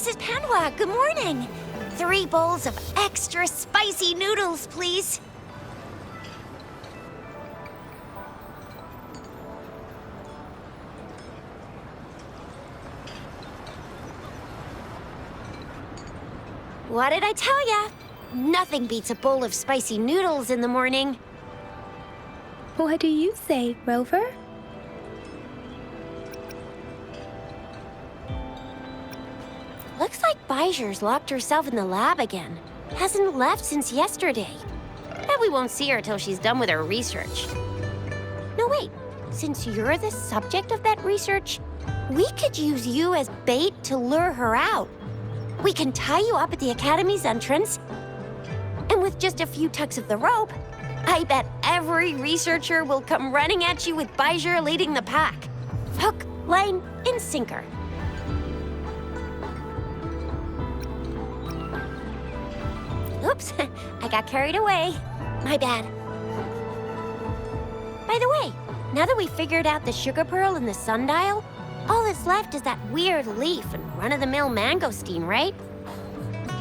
Mrs. Panwa, good morning. 3 bowls of extra spicy noodles, please. What did I tell ya? Nothing beats a bowl of spicy noodles in the morning. What do you say, Rover? Looks like Baijer's locked herself in the lab again. Hasn't left since yesterday. Bet we won't see her till she's done with her research. No, wait. Since you're the subject of that research, we could use you as bait to lure her out. We can tie you up at the Academy's entrance, and with just a few tugs of the rope, I bet every researcher will come running at you with Baijer leading the pack. Hook, line, and sinker. Oops, I got carried away. My bad. By the way, now that we figured out the sugar pearl and the sundial, all that's left is that weird leaf and run-of-the-mill mangosteen, right?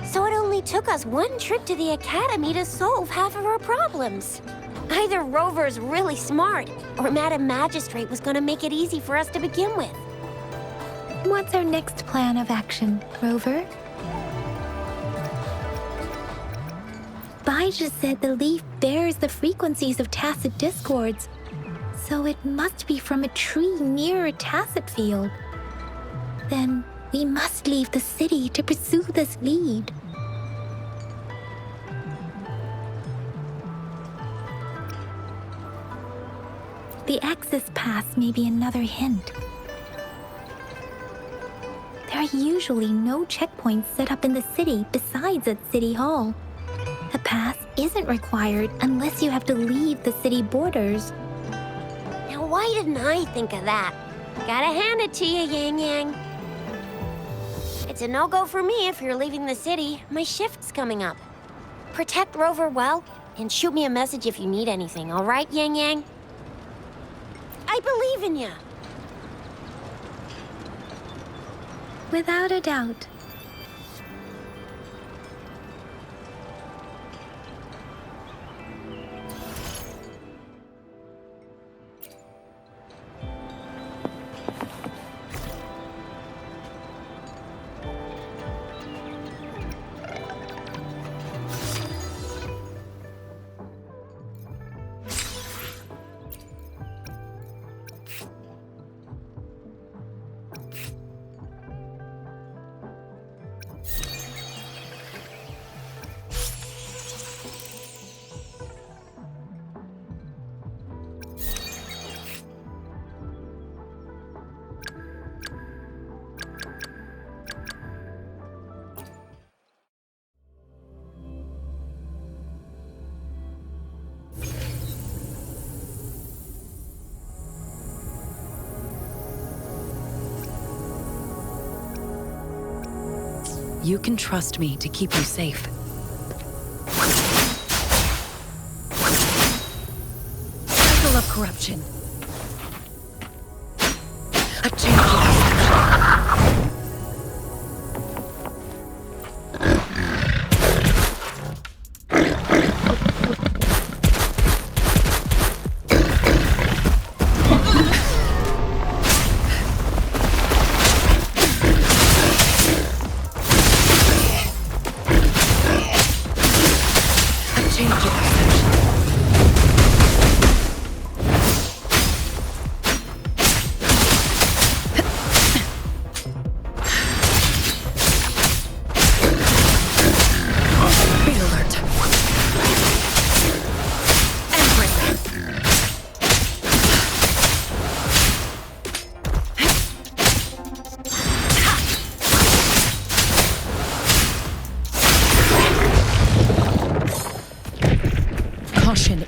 So it only took us 1 trip to the Academy to solve half of our problems. Either Rover's really smart, or Madam Magistrate was gonna make it easy for us to begin with. What's our next plan of action, Rover? Baijer said the leaf bears the frequencies of tacit discords, so it must be from a tree near a tacit field. Then we must leave the city to pursue this lead. The access pass may be another hint. There are usually no checkpoints set up in the city besides at City Hall. A pass isn't required unless you have to leave the city borders. Now, why didn't I think of that? Gotta hand it to you, Yang Yang. It's a no-go for me if you're leaving the city. My shift's coming up. Protect Rover well, and shoot me a message if you need anything, all right, Yang Yang? I believe in you. Without a doubt. You can trust me to keep you safe. Cycle of corruption. A change of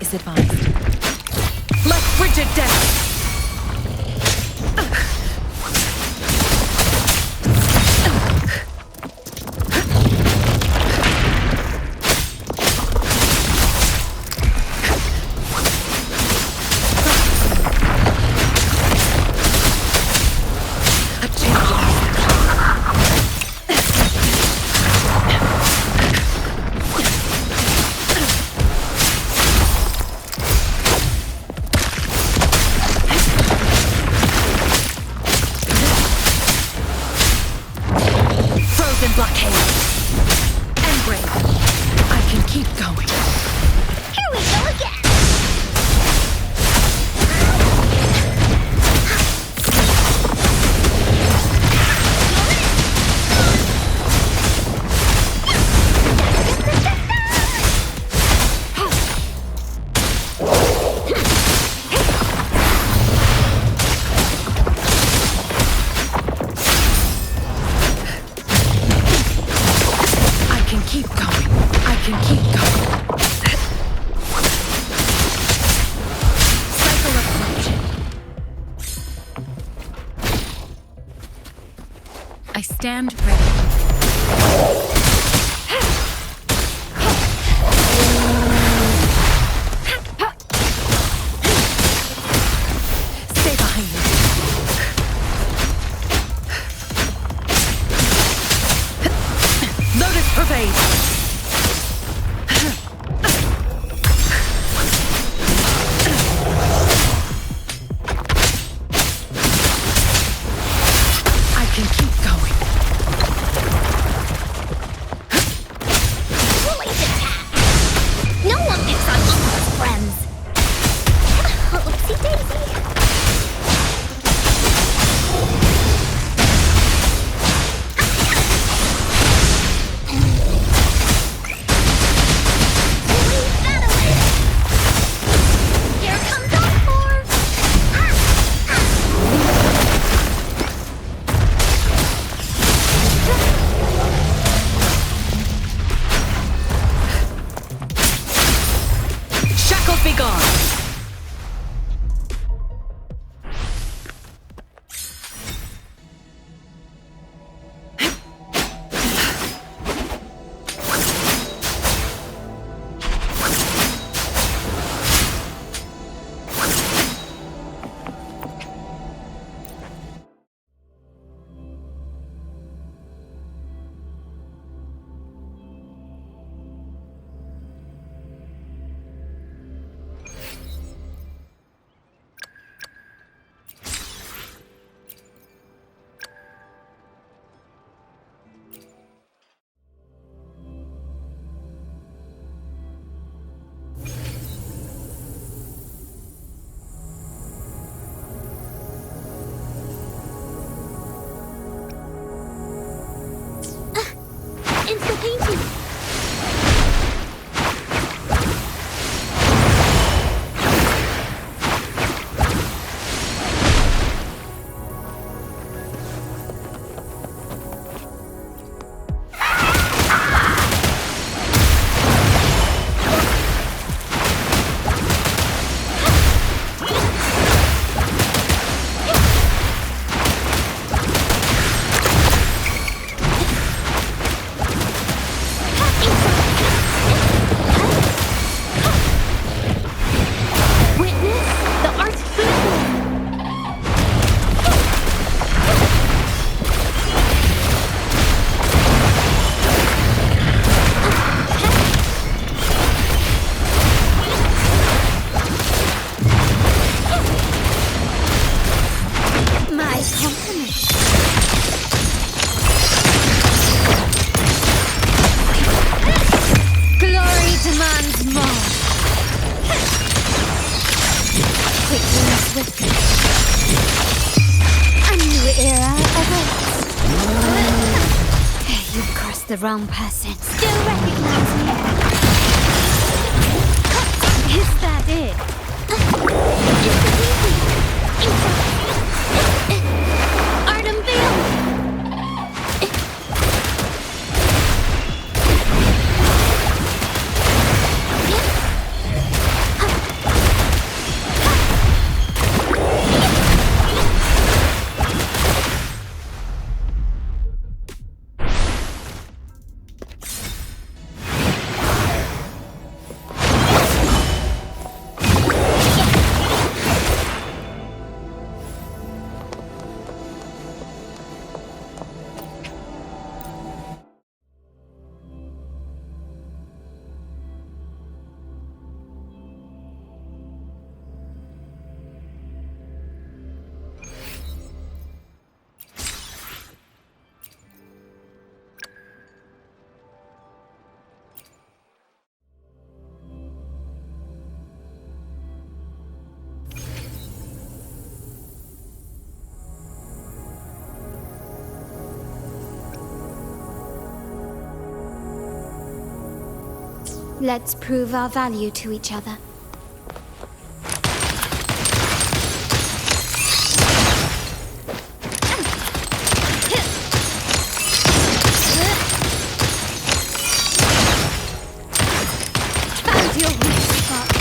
is advised. Let frigid death! A change I stand ready. Stay behind me. Lotus pervade! I can keep going. Police attack! No one picks on Uncle's friends! Oopsie daisy! Here comes Encore! Shackles be gone! It's the painting! Witness the art's my compliments. Glory demands more. Quickly and swiftly. A new era awaits. You've crossed the wrong person. Still recognize me. Is that it? Art unveiled. Let's prove our value to each other. Found your weak spot.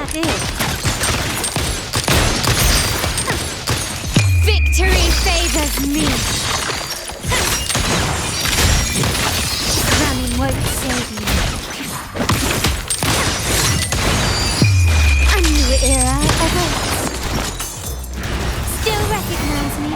that is. Victory favors me. Running won't save you. A new era awaits. Still recognize me?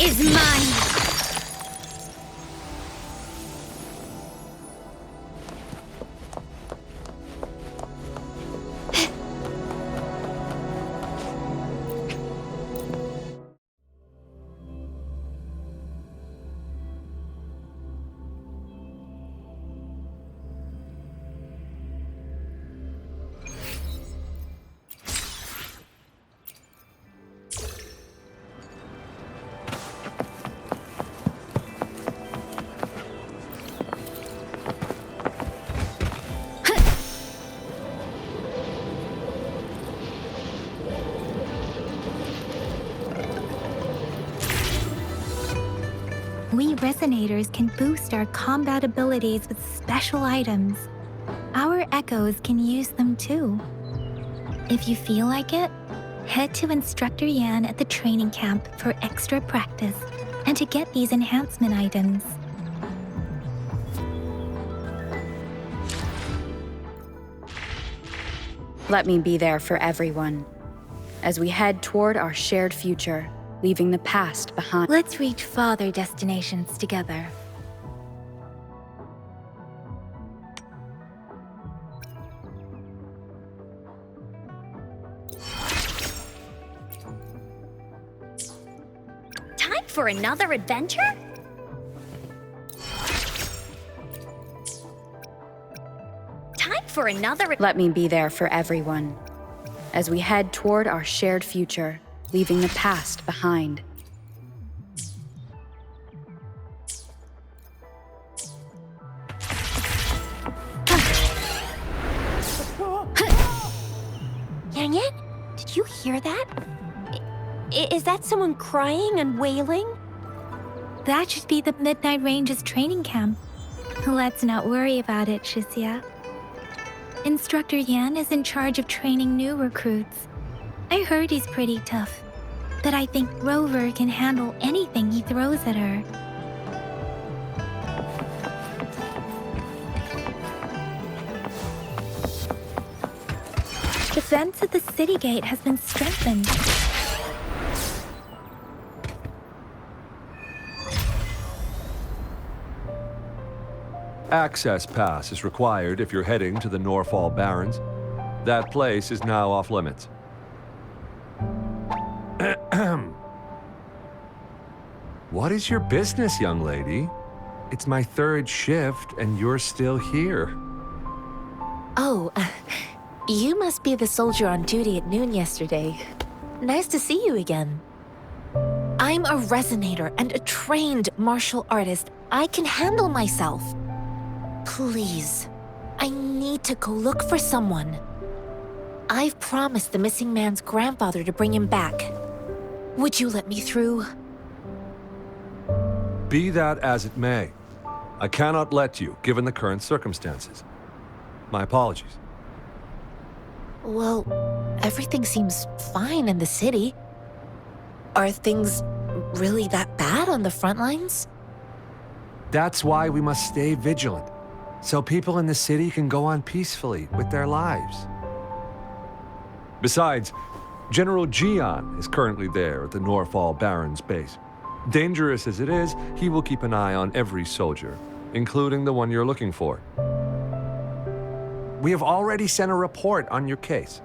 Is mine. We Resonators can boost our combat abilities with special items. Our Echoes can use them too. If you feel like it, head to Instructor Yan at the training camp for extra practice and to get these enhancement items. Let me be there for everyone as we head toward our shared future, leaving the past behind. Let's reach farther destinations together. Time for another adventure? Time for another. Let me be there for everyone as we head toward our shared future, leaving the past behind. Yang, did you hear that? Is that someone crying and wailing? That should be the Midnight Range's training camp. Let's not worry about it, Shixia. Instructor Yan is in charge of training new recruits. I heard he's pretty tough, but I think Rover can handle anything he throws at her. The fence at the city gate has been strengthened. Access pass is required if you're heading to the Norfall Barrens. That place is now off limits. What is your business, young lady? It's my third shift and you're still here. Oh, you must be the soldier on duty at noon yesterday. Nice to see you again. I'm a resonator and a trained martial artist. I can handle myself. Please, I need to go look for someone. I've promised the missing man's grandfather to bring him back. Would you let me through? Be that as it may, I cannot let you, given the current circumstances. My apologies. Well, everything seems fine in the city. Are things really that bad on the front lines? That's why we must stay vigilant, so people in the city can go on peacefully with their lives. Besides, General Jian is currently there at the Norfall Barrens base. Dangerous as it is, he will keep an eye on every soldier, including the one you're looking for. We have already sent a report on your case.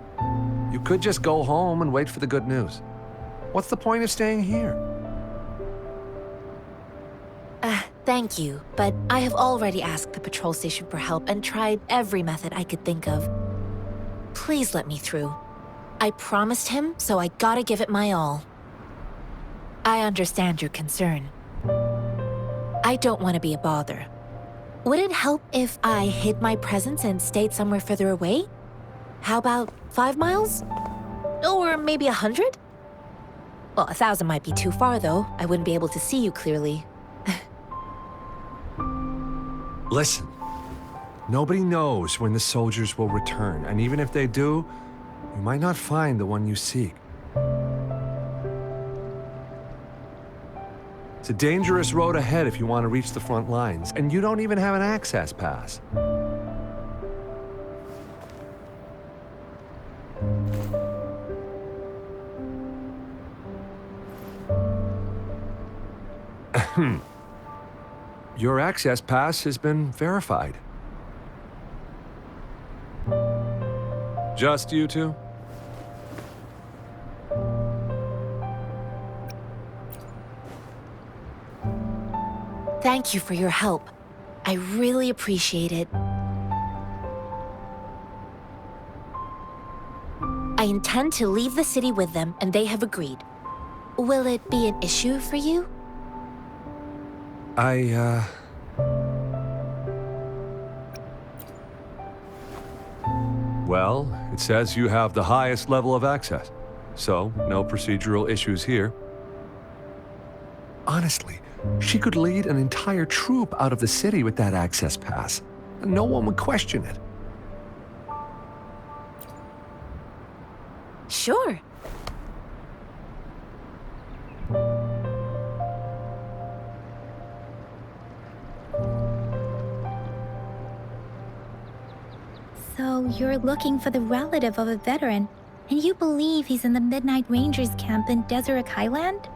You could just go home and wait for the good news. What's the point of staying here? Thank you, but I have already asked the patrol station for help and tried every method I could think of. Please let me through. I promised him, so I gotta give it my all. I understand your concern. I don't want to be a bother. Would it help if I hid my presence and stayed somewhere further away? How about 5 miles? Or maybe 100? Well, 1,000 might be too far, though. I wouldn't be able to see you clearly. Listen, nobody knows when the soldiers will return, and even if they do, you might not find the one you seek. It's a dangerous road ahead if you want to reach the front lines, and you don't even have an access pass. Your access pass has been verified. Just you two? Thank you for your help. I really appreciate it. I intend to leave the city with them, and they have agreed. Will it be an issue for you? Well, it says you have the highest level of access, so no procedural issues here. Honestly, she could lead an entire troop out of the city with that access pass, and no one would question it. Sure. So you're looking for the relative of a veteran, and you believe he's in the Midnight Rangers camp in Deseret Highland?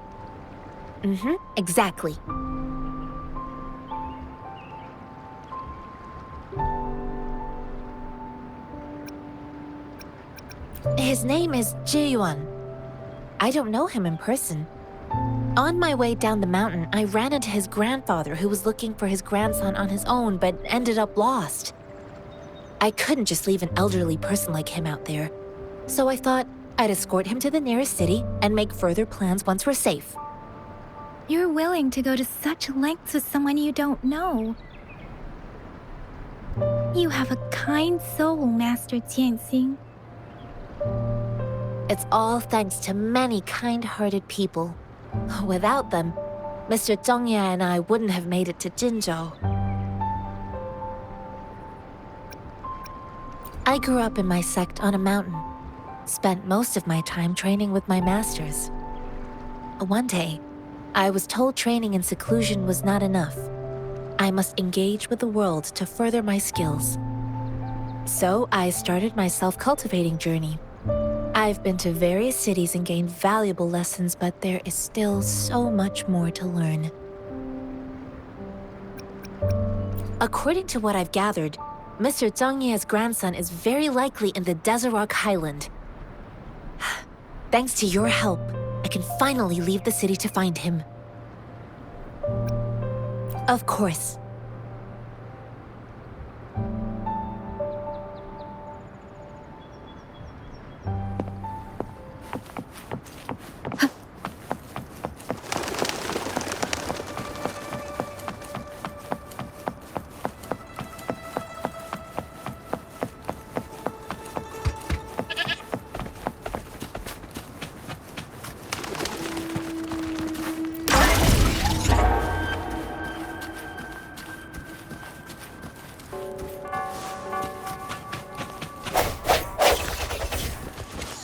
Mm-hmm, exactly. His name is Jianxin. I don't know him in person. On my way down the mountain, I ran into his grandfather who was looking for his grandson on his own but ended up lost. I couldn't just leave an elderly person like him out there, so I thought I'd escort him to the nearest city and make further plans once we're safe. You're willing to go to such lengths with someone you don't know. You have a kind soul, Master Jianxin. It's all thanks to many kind-hearted people. Without them, Mr. Zhongye and I wouldn't have made it to Jinzhou. I grew up in my sect on a mountain. Spent most of my time training with my masters. One day, I was told training in seclusion was not enough. I must engage with the world to further my skills. So I started my self-cultivating journey. I've been to various cities and gained valuable lessons, but there is still so much more to learn. According to what I've gathered, Mr. Zhongye's grandson is very likely in the Deseret Highland. Thanks to your help, I can finally leave the city to find him. Of course.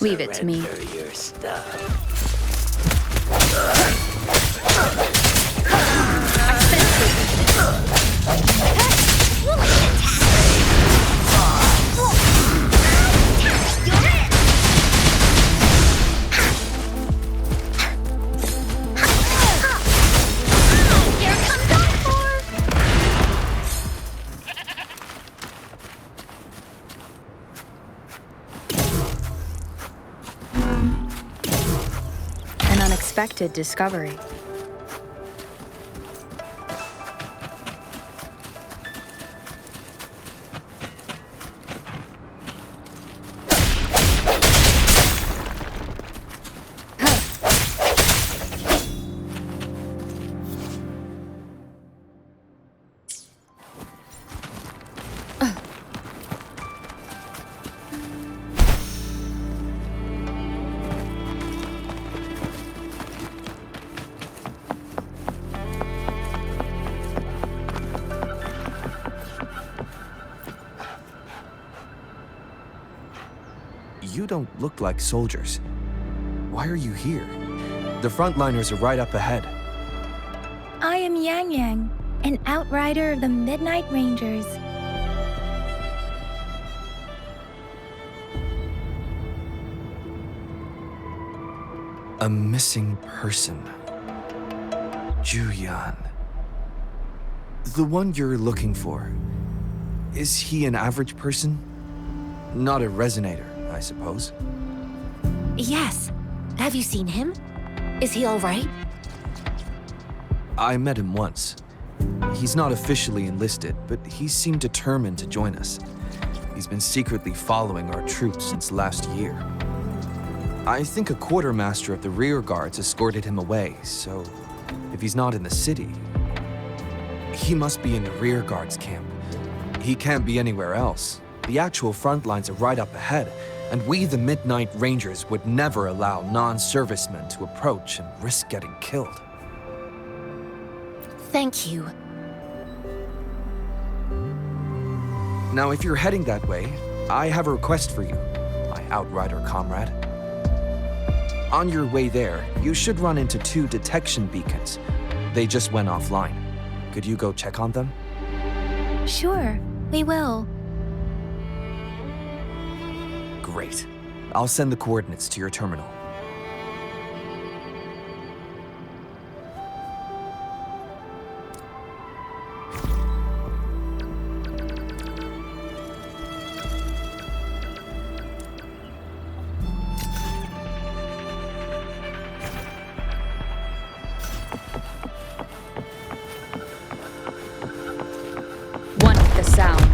Leave it to me. Your stuff. unexpected discovery. You don't look like soldiers. Why are you here? The frontliners are right up ahead. I am Yang Yang, an outrider of the Midnight Rangers. A missing person. Juyan. The one you're looking for. Is he an average person? Not a resonator, I suppose. Yes. Have you seen him? Is he all right? I met him once. He's not officially enlisted, but he seemed determined to join us. He's been secretly following our troops since last year. I think a quartermaster of the rear guards escorted him away, so if he's not in the city, he must be in the rear guards camp. He can't be anywhere else. The actual front lines are right up ahead, and we, the Midnight Rangers, would never allow non-servicemen to approach and risk getting killed. Thank you. Now, if you're heading that way, I have a request for you, my Outrider comrade. On your way there, you should run into 2 detection beacons. They just went offline. Could you go check on them? Sure, we will. Great. I'll send the coordinates to your terminal. One with the sounds.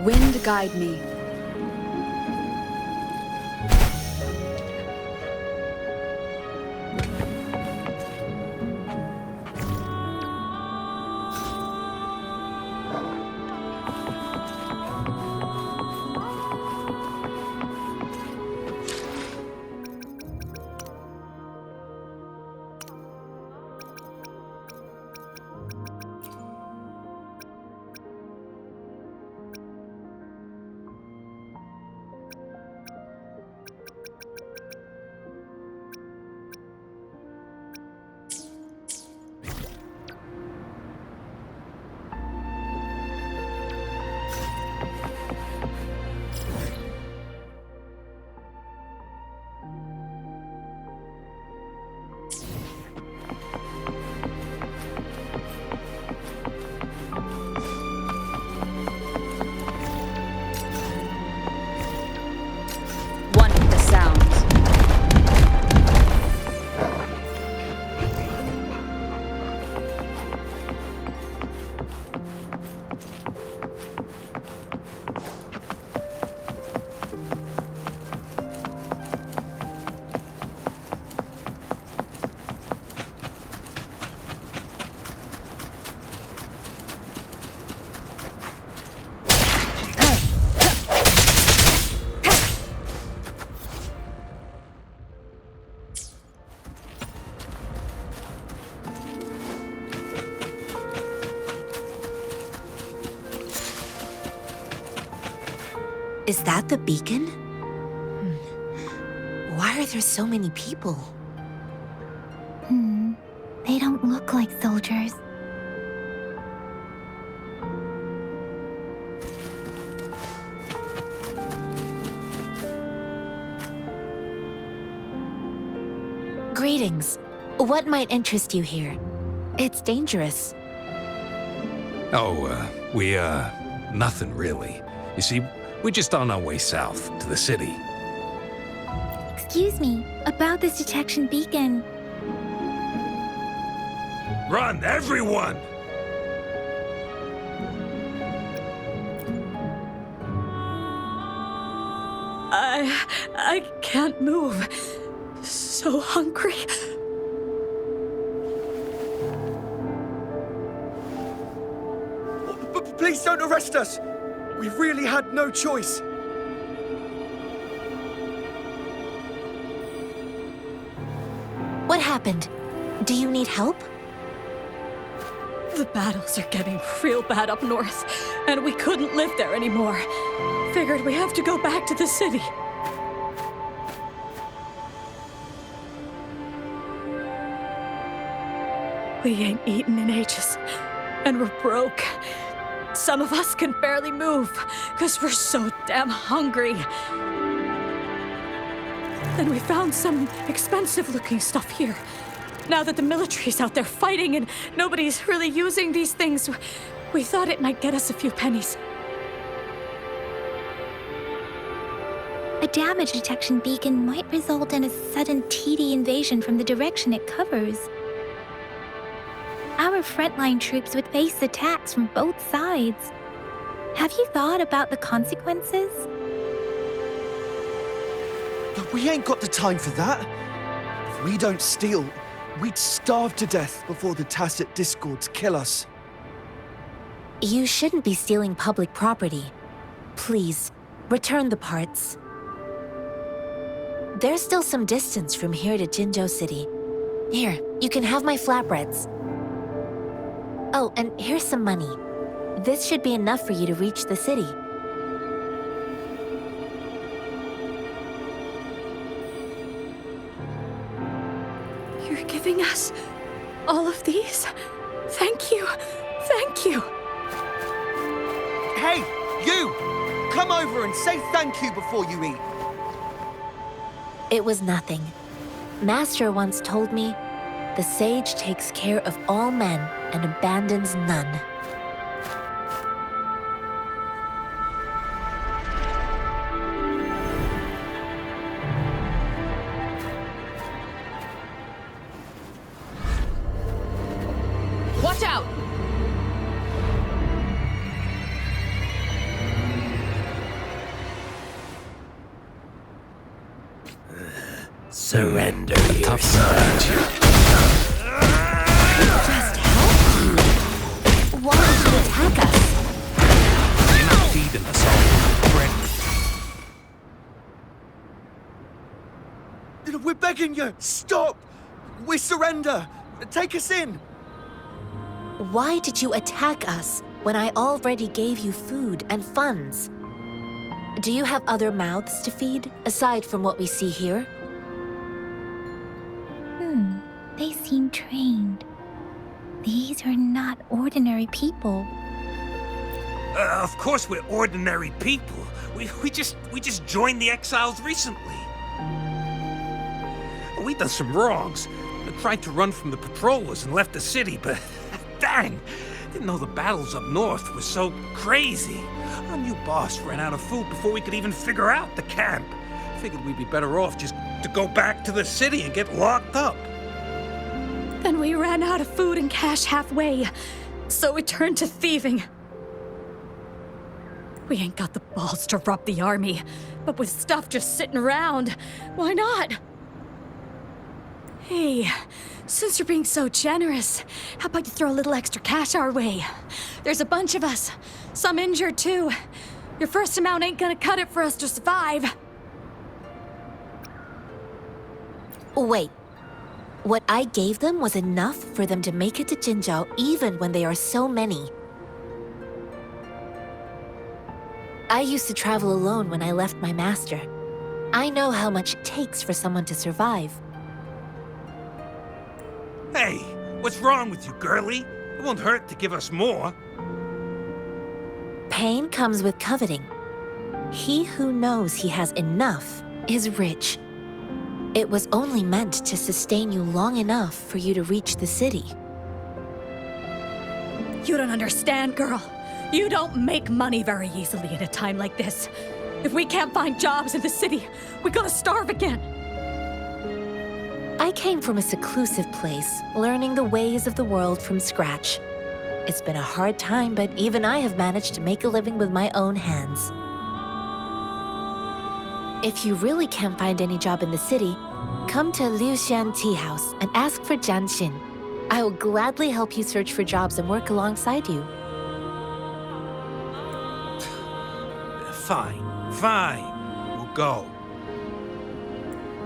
Wind guide me. Is that the beacon? Why are there so many people? They don't look like soldiers. Greetings. What might interest you here? It's dangerous. Nothing really. You see, we're just on our way south to the city. Excuse me, about this detection beacon. Run, everyone! I can't move. So hungry. Please don't arrest us! We really had no choice. What happened? Do you need help? The battles are getting real bad up north, and we couldn't live there anymore. Figured we have to go back to the city. We ain't eaten in ages, and we're broke. Some of us can barely move, because we're so damn hungry. Then we found some expensive-looking stuff here. Now that the military's out there fighting and nobody's really using these things, we thought it might get us a few pennies. A damage detection beacon might result in a sudden TD invasion from the direction it covers. Our frontline troops would face attacks from both sides. Have you thought about the consequences? We ain't got the time for that. If we don't steal, we'd starve to death before the tacit discords kill us. You shouldn't be stealing public property. Please, return the parts. There's still some distance from here to Jinzhou City. Here, you can have my flatbreads. Oh, and here's some money. This should be enough for you to reach the city. You're giving us all of these? Thank you. Thank you. Hey, you! Come over and say thank you before you eat. It was nothing. Master once told me, the sage takes care of all men and abandons none. Watch out! Surrender yourself. Just help? Why did you attack us? You're not feeding us all. Friend. We're begging you, stop! We surrender! Take us in! Why did you attack us when I already gave you food and funds? Do you have other mouths to feed, aside from what we see here? They seem trained. These are not ordinary people. Of course we're ordinary people. We just joined the exiles recently. We done some wrongs. Tried to run from the patrollers and left the city, but dang, didn't know the battles up north were so crazy. Our new boss ran out of food before we could even figure out the camp. Figured we'd be better off just to go back to the city and get locked up. Then we ran out of food and cash halfway, so we turned to thieving. We ain't got the balls to rob the army, but with stuff just sitting around, why not? Hey, since you're being so generous, how about you throw a little extra cash our way? There's a bunch of us, some injured too. Your first amount ain't gonna cut it for us to survive. Wait. What I gave them was enough for them to make it to Jinzhou even when they are so many. I used to travel alone when I left my master. I know how much it takes for someone to survive. Hey, what's wrong with you, girlie? It won't hurt to give us more. Pain comes with coveting. He who knows he has enough is rich. It was only meant to sustain you long enough for you to reach the city. You don't understand, girl. You don't make money very easily at a time like this. If we can't find jobs in the city, we're gonna starve again. I came from a seclusive place, learning the ways of the world from scratch. It's been a hard time, but even I have managed to make a living with my own hands. If you really can't find any job in the city, come to Liu Xian Tea House and ask for Jianxin. I will gladly help you search for jobs and work alongside you. Fine. We'll go.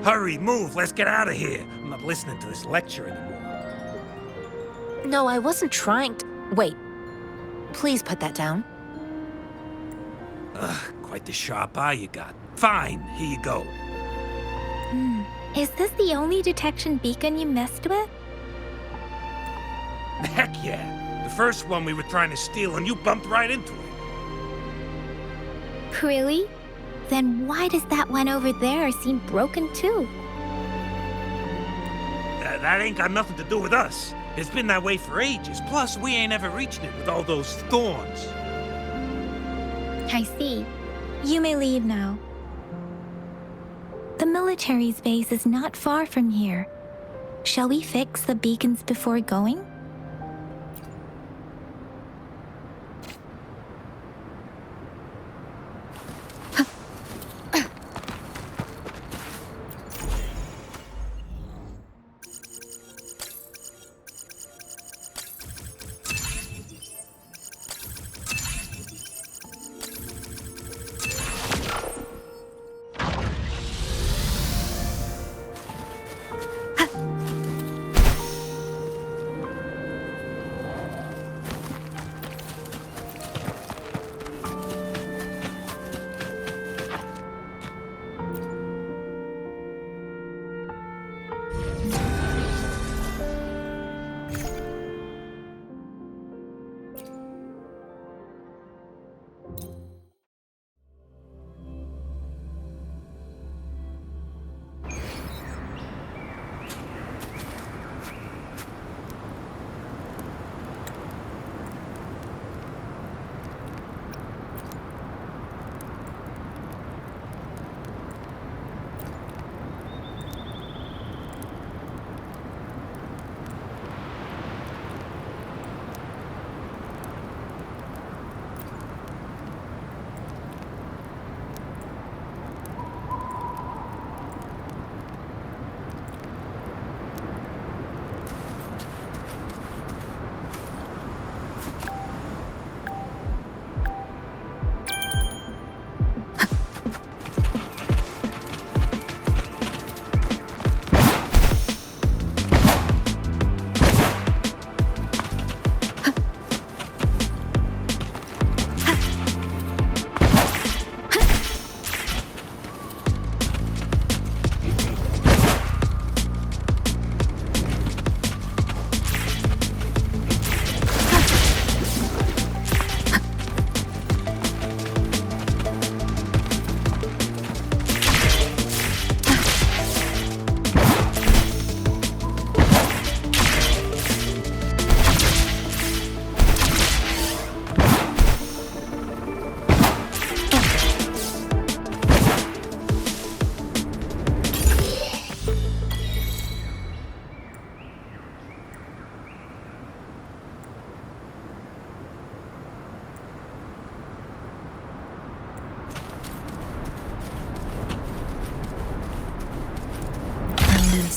Hurry, move, let's get out of here. I'm not listening to this lecture anymore. No, I wasn't trying to... Wait. Please put that down. Quite the sharp eye you got. Fine, here you go. Is this the only detection beacon you messed with? Heck yeah. The first one we were trying to steal and you bumped right into it. Really? Then why does that one over there seem broken too? That ain't got nothing to do with us. It's been that way for ages. Plus, we ain't ever reached it with all those thorns. I see. You may leave now. The military's base is not far from here. Shall we fix the beacons before going?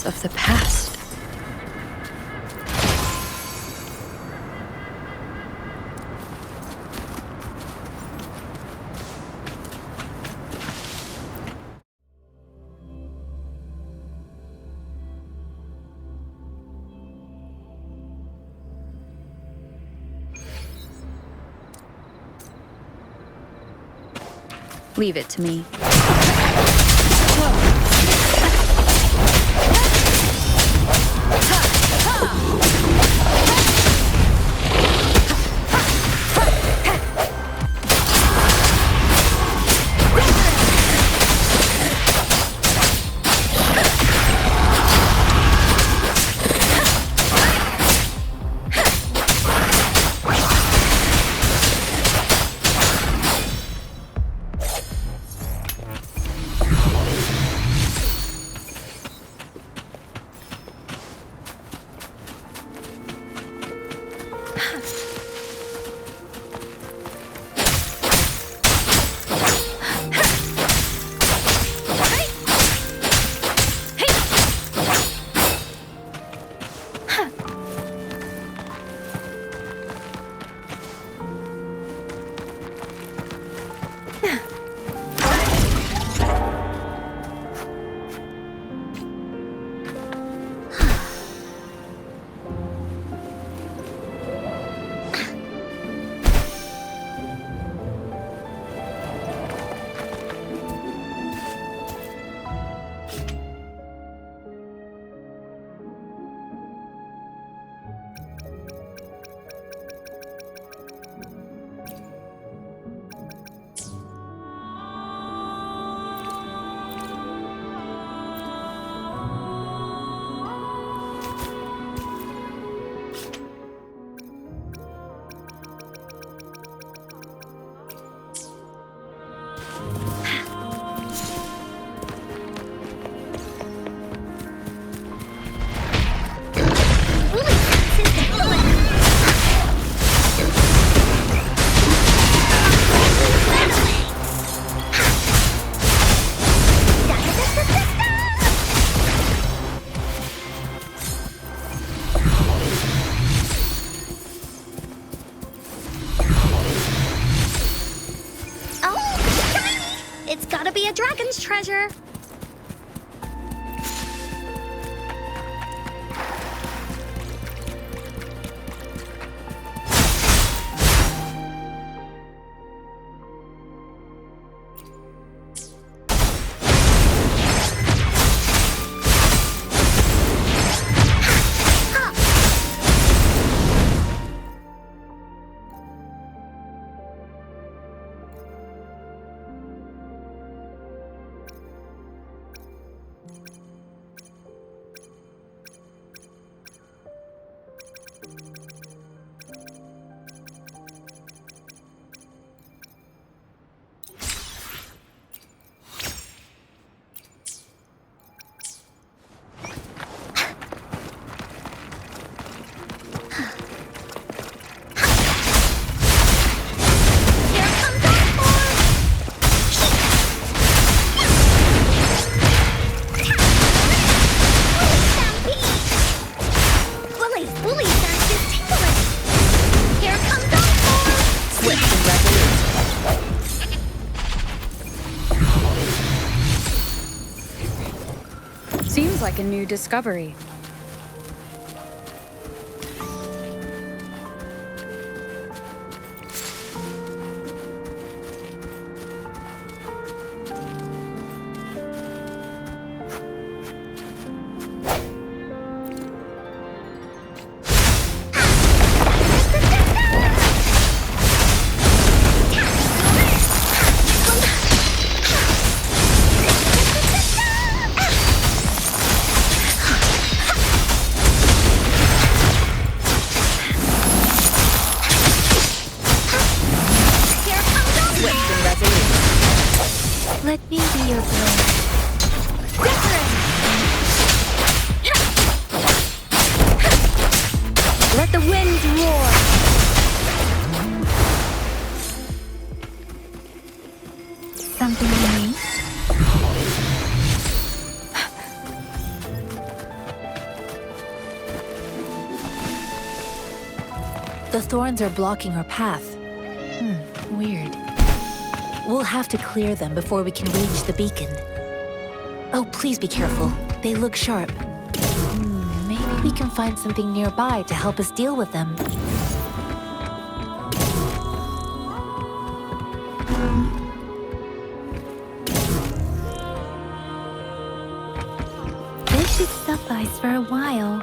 Of the past. Leave it to me. It's gotta be a dragon's treasure. Seems like a new discovery. Let me be your blade. Let the winds roar! Something you need? The thorns are blocking our path. Weird. We'll have to clear them before we can reach the beacon. Oh, please be careful. They look sharp. Maybe we can find something nearby to help us deal with them. for a while.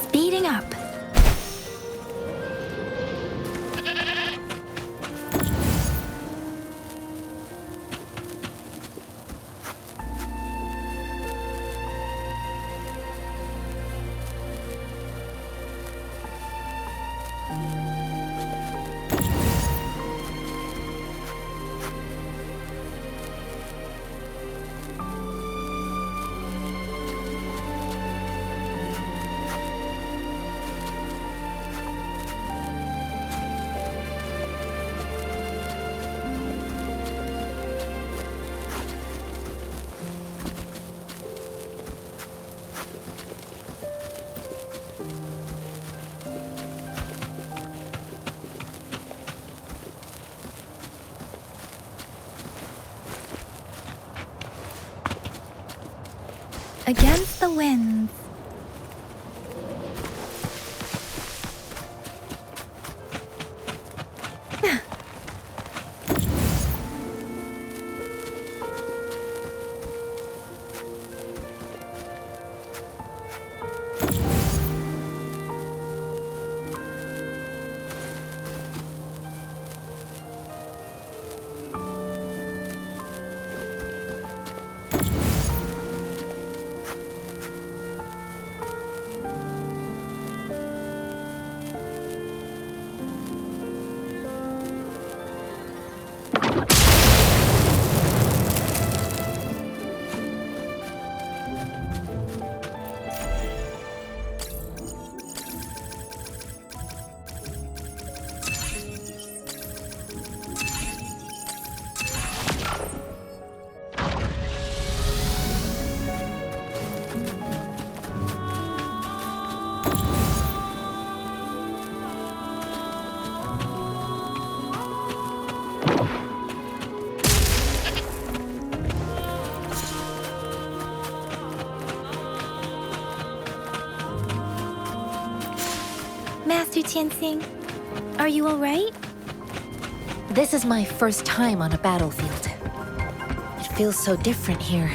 Speeding up. Against the winds. Master Jianxin, are you all right? This is my first time on a battlefield. It feels so different here.